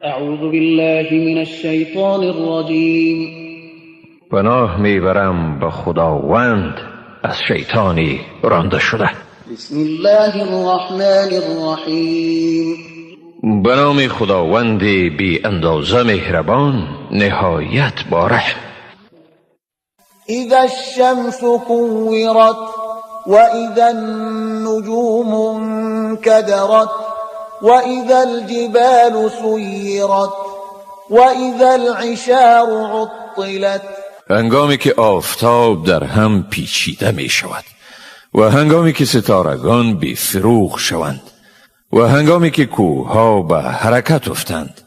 اعوذ بالله من الشیطان الرجیم. پناه میبرم به خداوند از شیطانی رانده شده. بسم الله الرحمن الرحیم. به نام خداوند بی اندازه مهربان نهایت بارحم. اذا الشمس كورت واذا النجوم انكدرت واذا الجبال سيرت واذا العشار عطلت. هنگامی که آفتاب در هم پیچیده می شود و هنگامی که ستارگان بی فروغ شوند و هنگامی که کوهها به حرکت افتند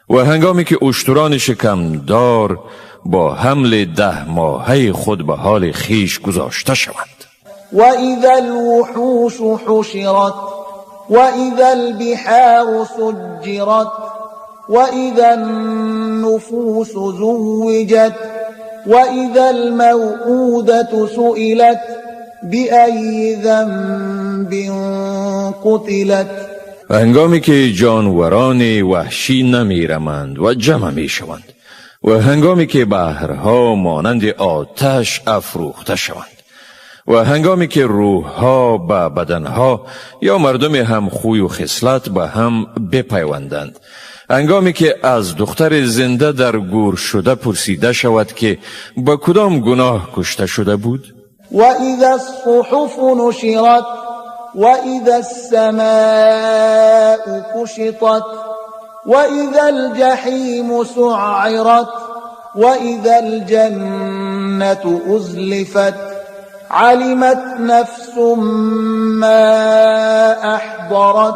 و هنگامی که اشتران شکمدار با حمل 10 ماهه خود به حال خیش گذاشته شوند. و اذا الوحوش حشرت و اذا البحار سجرت و اذا النفوس زوجت و اذا الموءودة سئلت بأي ذنب قتلت. هنگامی که جانوران وحشی نمیرمند و جمع می شوند و هنگامی که بحرها مانند آتش افروخته شوند و هنگامی که روحها به بدنها یا مردم هم خوی و خصلت به هم بپیوندند، هنگامی که از دختر زنده در گور شده پرسیده شود که با کدام گناه کشته شده بود. و اذا الصحف نشرت و اذا السماء کشطت و اذا الجحیم سعرت و اذا الجنة ازلفت علمت نفس ما احضرت.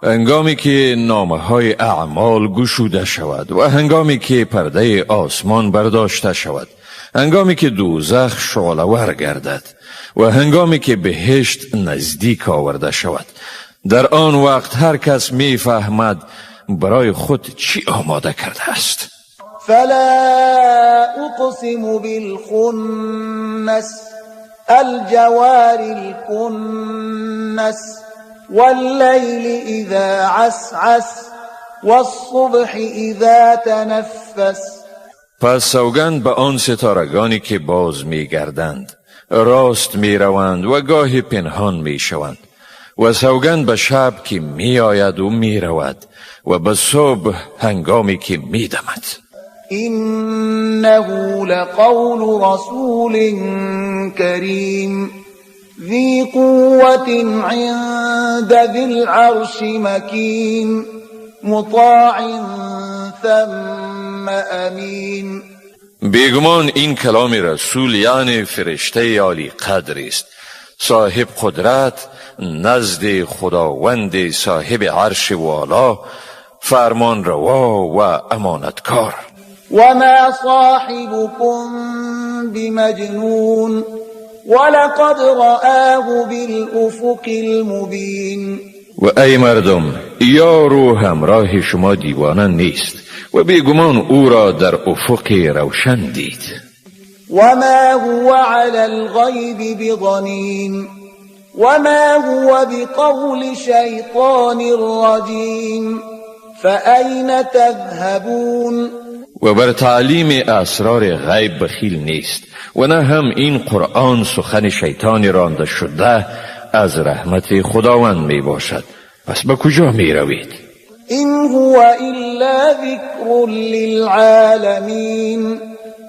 هنگامی که نامه های اعمال گشوده شود و هنگامی که پرده آسمان برداشته شود، هنگامی که دوزخ شعله‌ور گردد و هنگامی که بهشت نزدیک آورده شود، در آن وقت هر کس می فهمد برای خود چی آماده کرده است. فلا اقسم بالخنس الجوار الكنس والليل اذا عسعس والصبح اذا تنفس. پس سوگند به آن ستارگانی که باز می گردند، راست می روند و گاهی پنهان می شوند، و سوگند به شب که می آید و می رود و به صبح هنگامی که می دمد. إنه لقول رسول كريم ذي قوة عند ذي العرش مكين مطاع ثم امین. بیگمان این کلام رسول یعنی فرشته عالی قدر است، صاحب قدرت نزد خداوند صاحب عرش والا، فرمان روا و امانتکار. وما صاحبكم بمجنون ولقد رآه بالأفق المبين. و ای مردم، یارو همراه شما دیوانه نیست و بیگمان او را در افق روشن دید. وما هو على الغیب بضنین وما هو بقول شیطان رجیم فأین تذهبون. و بر تعلیم اسرار غیب بخیل نیست و نه هم این قرآن سخن شیطان رانده شده از رحمت خداوند می باشد. پس به کجا می روید؟ این هو الا ذکر للعالمین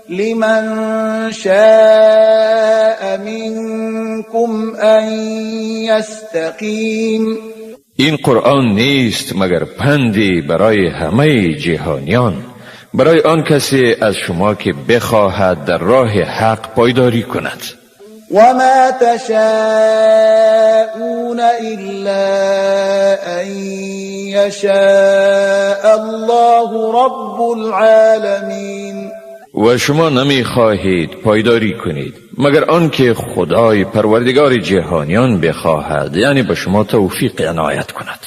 لمن شاء منکم ان یستقیم. این قرآن نیست مگر پندی برای همه جهانیان، برای آن کسی از شما که بخواهد در راه حق پایداری کند. وما تشاءون الا ان یشاء الله رب العالمین. و شما نمی خواهید پایداری کنید مگر آنکه خدای پروردگار جهانیان بخواهد، یعنی به شما توفیق عنایت کند.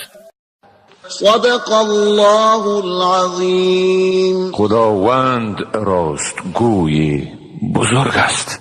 صدق الله العظیم. خداوند راستگوی بزرگ است.